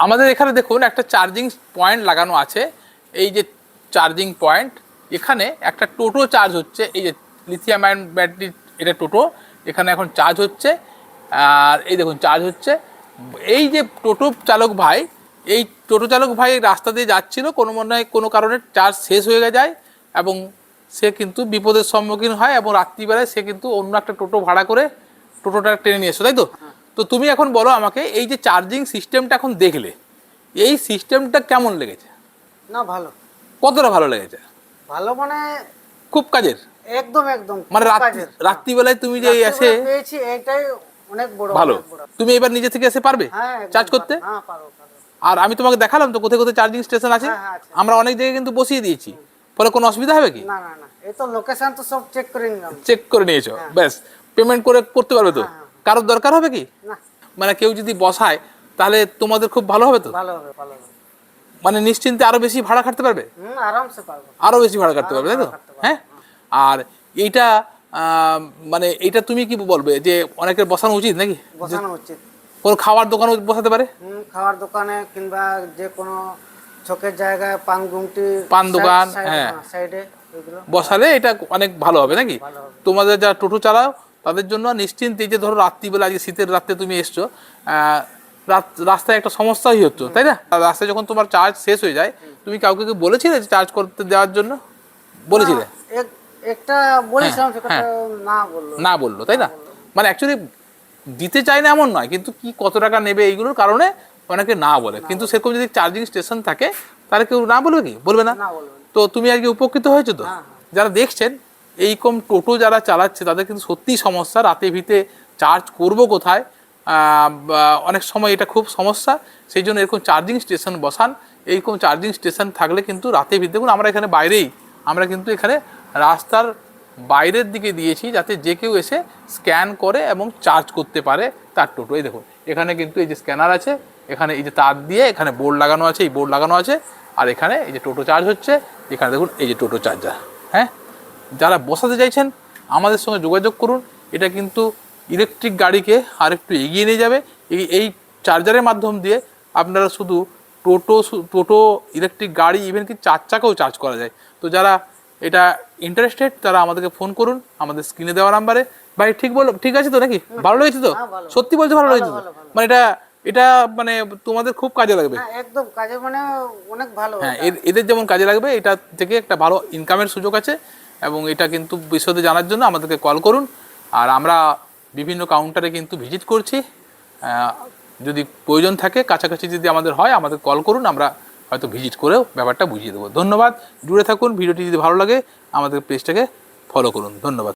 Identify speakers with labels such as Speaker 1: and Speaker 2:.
Speaker 1: আমাদের এখানে দেখুন একটা চার্জিং পয়েন্ট লাগানো আছে। এই যে চার্জিং পয়েন্ট, এখানে একটা টোটো চার্জ হচ্ছে। এই যে লিথিয়াম আয়ন ব্যাটারি, এটা টোটো, এখানে এখন চার্জ হচ্ছে। আর এই দেখুন চার্জ হচ্ছে। এই যে টোটো চালক ভাই, এই টোটো চালক ভাই রাস্তা দিয়ে যাচ্ছিল, কোনো কারণে চার্জ শেষ হয়ে যায় এবং সে কিন্তু বিপদের সম্মুখীন হয় এবং রাত্রিবেলায় সে কিন্তু অন্য একটা টোটো ভাড়া করে টোটোটা টেনে নিয়ে এসো, তাই তো? তো তুমি এখন বলো আমাকে, এই যে চার্জিং সিস্টেমটা এখন দেখলে, এই সিস্টেমটা কেমন লেগেছে?
Speaker 2: না ভালো।
Speaker 1: কতটা ভালো লেগেছে?
Speaker 2: ভালো মানে
Speaker 1: খুব কাজের,
Speaker 2: একদম একদম
Speaker 1: মানে রাত্রিবেলায় তুমি যে এসে
Speaker 2: পেয়েছি, এটাই অনেক বড়
Speaker 1: ভালো। তুমি এবার নিজে থেকে এসে পারবে চার্জ করতে?
Speaker 2: হ্যাঁ পারবো।
Speaker 1: আর আমি তোমাকে দেখালাম তো কোথায় কোথায় চার্জিং স্টেশন আছে। আমরা অনেক জায়গায় কিন্তু বসিয়ে দিয়েছি, ফলে কোনো অসুবিধা হবে কি?
Speaker 2: না না না, এই তো লোকেশন তো সব চেক করে নিলাম।
Speaker 1: চেক করে নিয়েছো, ব্যাস। পেমেন্ট করতে পারবে তো? কারোর দরকার হবে কি?
Speaker 2: না।
Speaker 1: মানে কেউ যদি বসায় তাহলে তোমাদের খুব ভালো হবে তো?
Speaker 2: ভালো হবে, ভালো হবে।
Speaker 1: মানে নিশ্চিন্তে আরো বেশি ভাড়া খাটতে পারবে?
Speaker 2: আরামসে পারবো।
Speaker 1: আরো বেশি ভাড়া কাটতে পারবে, তাই তো? হ্যাঁ। আর এইটা মানে এইটা তুমি কি বলবে যে অনেকের বসানো উচিত নাকি?
Speaker 2: বসানো উচিত।
Speaker 1: কোনো খাওয়ার দোকানে বসাতে পারে?
Speaker 2: খাওয়ার দোকানে কিংবা যে কোনো চকের জায়গায়,
Speaker 1: পান দোকান, হ্যাঁ,
Speaker 2: সাইডে
Speaker 1: বসালে এটা অনেক ভালো হবে নাকি? তোমাদের যারা টোটো চালাও তাদের জন্য নিশ্চিন্তে, যে ধরো রাত্রিবেলা, আজকে শীতের রাত্রে তুমি এসছো, রাস্তায় একটা সমস্যাই হচ্ছে, তাই না? রাস্তায় যখন তোমার চার্জ শেষ হয়ে যায়, তুমি কাউকে বলেছিলে যে চার্জ করতে দেওয়ার জন্য? বলেছিলে?
Speaker 2: একটা বলেছিলাম, সেটা না
Speaker 1: বললো, তাই না? মানে অ্যাকচুয়ালি দিতে চায় না এমন নয়, কিন্তু কি কত টাকা নেবে এইগুলোর কারণে অনেকে না বলে। কিন্তু সেরকম যদি চার্জিং স্টেশন থাকে তাহলে কেউ না বলবে কি? বলবে না। তো তুমি আজকে উপকৃত হয়েছো তো? যারা দেখছেন এইরকম টোটো যারা চালাচ্ছে তাদের কিন্তু সত্যিই সমস্যা, রাতে ভিতে চার্জ করব কোথায়, অনেক সময় এটা খুব সমস্যা। সেই জন্য এরকম চার্জিং স্টেশন বসান। এইরকম চার্জিং স্টেশন থাকলে কিন্তু রাতে ভিতে, দেখুন আমরা এখানে বাইরেই, আমরা কিন্তু এখানে রাস্তার বাইরের দিকে দিয়েছি যাতে যে কেউ এসে স্ক্যান করে এবং চার্জ করতে পারে তার টোটো। এই দেখুন এখানে কিন্তু এই যে স্ক্যানার আছে, এখানে এই যে তার দিয়ে এখানে বোর্ড লাগানো আছে, এই বোর্ড লাগানো আছে। আর এখানে এই যে টোটো চার্জ হচ্ছে, এখানে দেখুন এই যে টোটো চার্জার। হ্যাঁ, যারা বসাতে চাইছেন আমাদের সঙ্গে যোগাযোগ করুন। এটা কিন্তু ইলেকট্রিক গাড়িকে আরেকটু এগিয়ে নিয়ে যাবে। এই চার্জারের মাধ্যম দিয়ে আপনারা শুধু টোটো, ইলেকট্রিক গাড়ি, ইভেন কি 4 চাকাও চার্জ করা যায়। তো যারা এটা ইন্টারেস্টেড তারা আমাদেরকে ফোন করুন আমাদের স্ক্রিনে দেওয়া নাম্বারে। ভাই ঠিক আছে তো নাকি? ভালো লেগেছে তো? সত্যি বলছো ভালো লেগেছে? মানে এটা মানে তোমাদের খুব কাজে লাগবে।
Speaker 2: একদম কাজে, মানে অনেক ভালো।
Speaker 1: হ্যাঁ, এদের যেমন কাজে লাগবে, এটা থেকে একটা ভালো ইনকামের সুযোগ আছে। এবং এটা কিন্তু বিশদে জানার জন্য আমাদেরকে কল করুন। আর আমরা বিভিন্ন কাউন্টারে কিন্তু ভিজিট করছি। যদি প্রয়োজন থাকে, কাছাকাছি যদি আমাদের হয়, আমাদের কল করুন, আমরা হয়তো ভিজিট করেও ব্যাপারটা বুঝিয়ে দেবো। ধন্যবাদ, জুড়ে থাকুন। ভিডিওটি যদি ভালো লাগে আমাদের পেজটাকে ফলো করুন। ধন্যবাদ।